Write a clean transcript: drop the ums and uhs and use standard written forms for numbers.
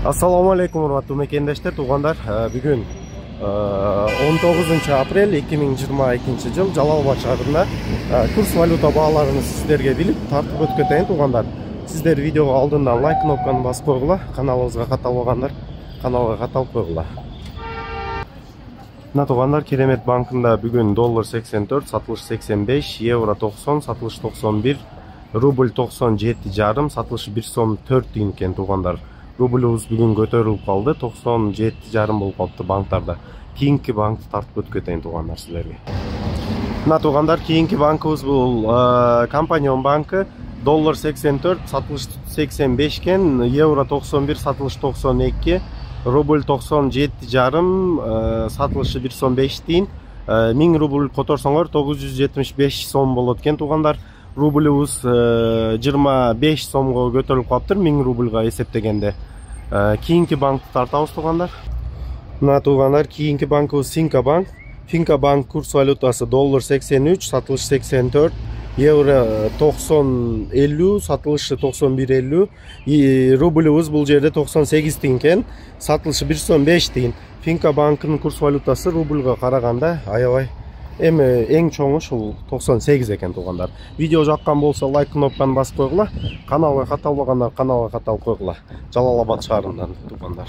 Assalamu alaikum урматтуу мекендештер, туугандар. Бүгүн 19 апрель 2022 жыл Жалал-Абад шаарында курс валюта бааларын сиздерге билип тартып өткөтөйүн туугандар. Сиздер видеого алдындан лайк кнопканы басып койгула, каналыбызга катталбагандар каналга катталып койгула. Туугандар, Керемет банкында бүгүн доллар 84, сатылыш 85, евро 90, сатылыш 91, рубль 97,5, сатылыш 1 сом 4 тиын экен туугандар. Рубльбуз бүгүн көтөрүлүп калды, 97,5 болуп калыпты банктарда. Кийинки банкты тартып өткөтөйүн туугандар силерге. Туугандар, кийинки банкыбыз бул Компанион банкы. Доллар 84, сатылыш 85 экен, евро 91, сатылыш 92, рубль 97,5, сатылышы 1 сом 5 тиын. 1000 рубль которсоңор 975 сом болот экен туугандар. Рубльбуз 25 сомго көтөрүлүп калыптыр 1000 рубльга эсептегенде. Кийинки банкты тартабыз туугандар. Туугандар, кийинки банкыбыз Финка банк. Финка банк курс валютасы доллар 83, сатылыш 84, евро 90,50, сатылышы 91,50. Рубльбуз бул жерде 98 тиын экен, сатылышы 1 сом 5 тиын. Финка банкынын курс валютасы рубльга караганда аябай эң чоңу ушул 98 экен туугандар. Видео жаккан болсо лайк кнопканы басып койгула, каналга катталбагандар каналга катталып койгула. Жалал-Абад шаарынан туугандар.